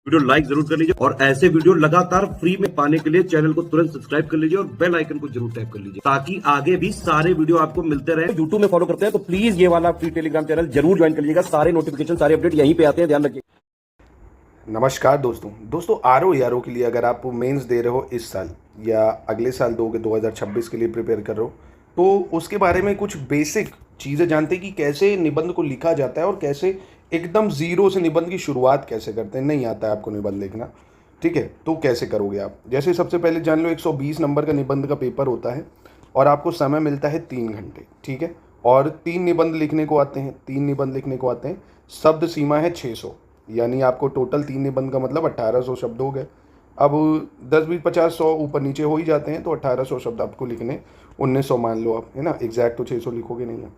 Video like जरूर कर लीजिए और ऐसे वीडियो लगातार फ्री में पाने के लिए चैनल को तुरंत सब्सक्राइब कर लीजिए और बेल आइकन को जरूर टैप कर लीजिए ताकि आगे भी सारे वीडियो आपको मिलते रहे। यूट्यूब में फॉलो करते हैं तो प्लीज ये वाला फ्री टेलीग्राम चैनल जरूर ज्वाइन कर लीजिएगा। सारे नोटिफिकेशन सारे अपडेट यहीं पे आते हैं, ध्यान रखिए। नमस्कार दोस्तों आर के लिए अगर आप मेंस दे रहे हो इस साल या अगले साल दोगे 2026 के लिए प्रिपेयर कर रहे हो तो उसके बारे में कुछ बेसिक चीज़ें जानते हैं कि कैसे निबंध को लिखा जाता है और कैसे एकदम ज़ीरो से निबंध की शुरुआत कैसे करते हैं। नहीं आता है आपको निबंध लिखना, ठीक है, तो कैसे करोगे आप। जैसे सबसे पहले जान लो 120 नंबर का निबंध का पेपर होता है और आपको समय मिलता है 3 घंटे, ठीक है, और 3 निबंध लिखने को आते हैं, 3 निबंध लिखने को आते हैं। शब्द सीमा है 600, यानी आपको टोटल 3 निबंध का मतलब 1800 शब्द हो गए। अब 10 20 50 100 ऊपर नीचे हो ही जाते हैं तो 1800 शब्द आपको लिखने, 1900 मान लो आप, है ना, एग्जैक्ट तो 600 लिखोगे नहीं आप,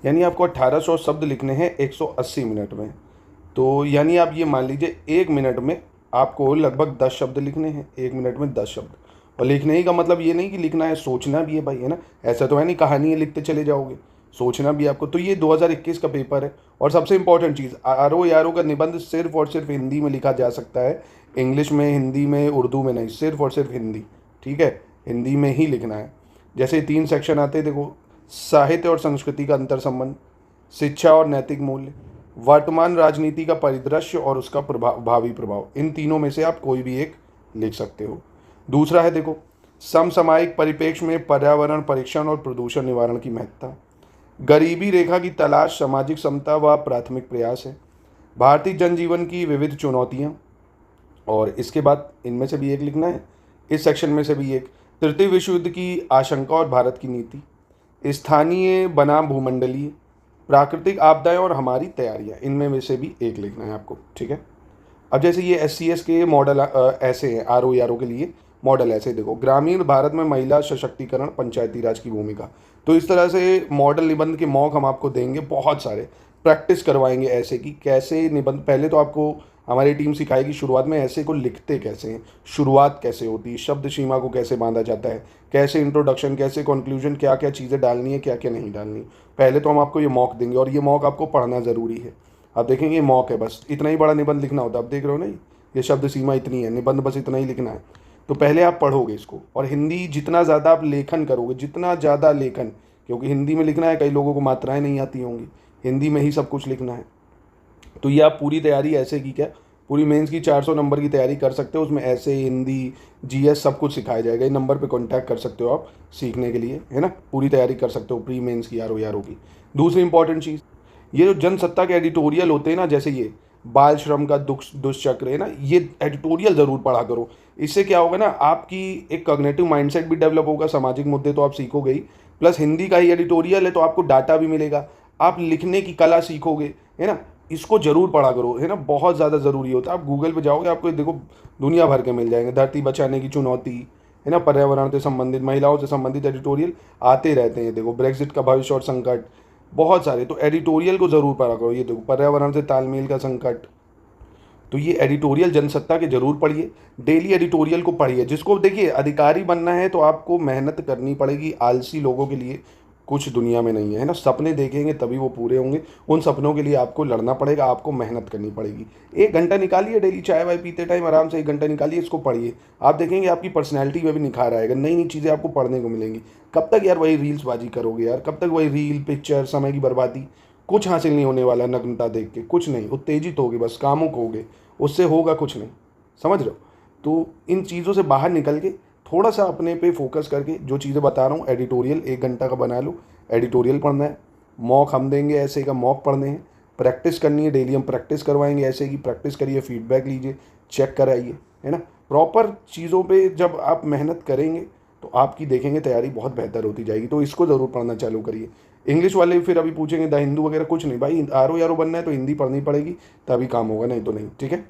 यानी आपको 1800 शब्द लिखने हैं 180 मिनट में। तो यानी आप ये मान लीजिए 1 मिनट में आपको लगभग 10 शब्द लिखने हैं, 1 मिनट में 10 शब्द। और लिखने ही का मतलब ये नहीं कि लिखना है, सोचना भी है भाई, है ना। ऐसा तो है नहीं कहानी है लिखते चले जाओगे, सोचना भी आपको। तो ये 2021 का पेपर है। और सबसे इंपॉर्टेंट चीज़, आर का निबंध सिर्फ और सिर्फ हिंदी में लिखा जा सकता है, इंग्लिश में, हिंदी में, उर्दू में नहीं, सिर्फ और सिर्फ हिंदी, ठीक है, हिंदी में ही लिखना है। जैसे 3 सेक्शन आते हैं, देखो, साहित्य और संस्कृति का अंतर संबंध, शिक्षा और नैतिक मूल्य, वर्तमान राजनीति का परिदृश्य और उसका भावी प्रभाव। इन तीनों में से आप कोई भी एक लिख सकते हो। दूसरा है, देखो, समसामयिक परिप्रेक्ष्य में पर्यावरण परीक्षण और प्रदूषण निवारण की महत्ता, गरीबी रेखा की तलाश, सामाजिक समता व प्राथमिक प्रयास है, भारतीय जनजीवन की विविध चुनौतियाँ, और इसके बाद इनमें से भी एक लिखना है, इस सेक्शन में से भी एक, तृतीय विश्व युद्ध की आशंका और भारत की नीति, स्थानीय बनाम भूमंडलीय, प्राकृतिक आपदाएं और हमारी तैयारियां। इनमें में से भी एक लिखना है आपको, ठीक है। अब जैसे ये SCS के मॉडल ऐसे हैं, RO के लिए मॉडल ऐसे, देखो, ग्रामीण भारत में महिला सशक्तिकरण, पंचायती राज की भूमिका। तो इस तरह से मॉडल निबंध के मॉक हम आपको देंगे, बहुत सारे प्रैक्टिस करवाएंगे ऐसे कि कैसे निबंध। पहले तो आपको हमारी टीम सिखाएगी शुरुआत में ऐसे को लिखते कैसे हैं, शुरुआत कैसे होती है, शब्द सीमा को कैसे बांधा जाता है, कैसे इंट्रोडक्शन, कैसे कंक्लूजन, क्या क्या चीज़ें डालनी है, क्या क्या नहीं डालनी। पहले तो हम आपको ये मॉक देंगे और ये मॉक आपको पढ़ना ज़रूरी है। आप देखेंगे ये मॉक है, बस इतना ही बड़ा निबंध लिखना होता है। आप देख रहे हो नहीं, ये शब्द सीमा इतनी है, निबंध बस इतना ही लिखना है। तो पहले आप पढ़ोगे इसको, और हिंदी जितना ज़्यादा आप लेखन करोगे, जितना ज़्यादा लेखन, क्योंकि हिंदी में लिखना है, कई लोगों को मात्राएं नहीं आती होंगी, हिंदी में ही सब कुछ लिखना है। तो ये आप पूरी तैयारी ऐसे की, क्या पूरी मेंस की 400 नंबर की तैयारी कर सकते हो। उसमें ऐसे, हिंदी, GS सब कुछ सिखाया जाएगा। इन नंबर पे कांटेक्ट कर सकते हो आप सीखने के लिए, है ना, पूरी तैयारी कर सकते हो प्री मेंस की RO की। दूसरी इंपॉर्टेंट चीज़, ये जो जनसत्ता के एडिटोरियल होते हैं ना, जैसे ये बाल श्रम का दुष्चक्र है ना, ये एडिटोरियल ज़रूर पढ़ा करो। इससे क्या होगा ना, आपकी एक कॉग्निटिव माइंडसेट भी डेवलप होगा, सामाजिक मुद्दे तो आप सीखोगे ही, प्लस हिंदी का ही एडिटोरियल है तो आपको डाटा भी मिलेगा, आप लिखने की कला सीखोगे, है ना। इसको जरूर पढ़ा करो, है ना, बहुत ज़्यादा ज़रूरी होता है। आप गूगल पे जाओगे, आपको देखो दुनिया भर के मिल जाएंगे, धरती बचाने की चुनौती, है ना, पर्यावरण से संबंधित, महिलाओं से संबंधित एडिटोरियल आते रहते हैं। देखो, ब्रेक्जिट का भविष्य और संकट, बहुत सारे। तो एडिटोरियल को ज़रूर पढ़ा करो। ये देखो, पर्यावरण से तालमेल का संकट, तो ये एडिटोरियल जनसत्ता के जरूर पढ़िए, डेली एडिटोरियल को पढ़िए। जिसको देखिए अधिकारी बनना है तो आपको मेहनत करनी पड़ेगी, आलसी लोगों के लिए कुछ दुनिया में नहीं है, ना। सपने देखेंगे तभी वो पूरे होंगे, उन सपनों के लिए आपको लड़ना पड़ेगा, आपको मेहनत करनी पड़ेगी। 1 घंटा निकालिए डेली, चाय वाय पीते टाइम आराम से 1 घंटा निकालिए, इसको पढ़िए। आप देखेंगे आपकी पर्सनैलिटी में भी निखार आएगा, नई नई चीज़ें आपको पढ़ने को मिलेंगी। कब तक यार वही रील्स बाजी करोगे यार, कब तक वही रील, पिक्चर, समय की बर्बादी, कुछ हासिल नहीं होने वाला नग्नता देख के, कुछ नहीं। उत्तेजित होगे, बस कामुक होगे, उससे होगा कुछ नहीं, समझ रहे हो। तो इन चीज़ों से बाहर निकल के थोड़ा सा अपने पे फोकस करके जो चीज़ें बता रहा हूँ, एडिटोरियल 1 घंटा का बना लो, एडिटोरियल पढ़ना है। मॉक हम देंगे ऐसे का, मॉक पढ़ने हैं, प्रैक्टिस करनी है, डेली हम प्रैक्टिस करवाएंगे ऐसे की, प्रैक्टिस करिए, फीडबैक लीजिए, चेक कराइए, है ना। प्रॉपर चीज़ों पे जब आप मेहनत करेंगे तो आपकी देखेंगे तैयारी बहुत बेहतर होती जाएगी। तो इसको ज़रूर पढ़ना चालू करिए। इंग्लिश वाले फिर अभी पूछेंगे द हिंदू वगैरह, कुछ नहीं भाई, RO बनना है तो हिंदी पढ़नी पड़ेगी, तभी काम होगा, नहीं तो नहीं, ठीक है।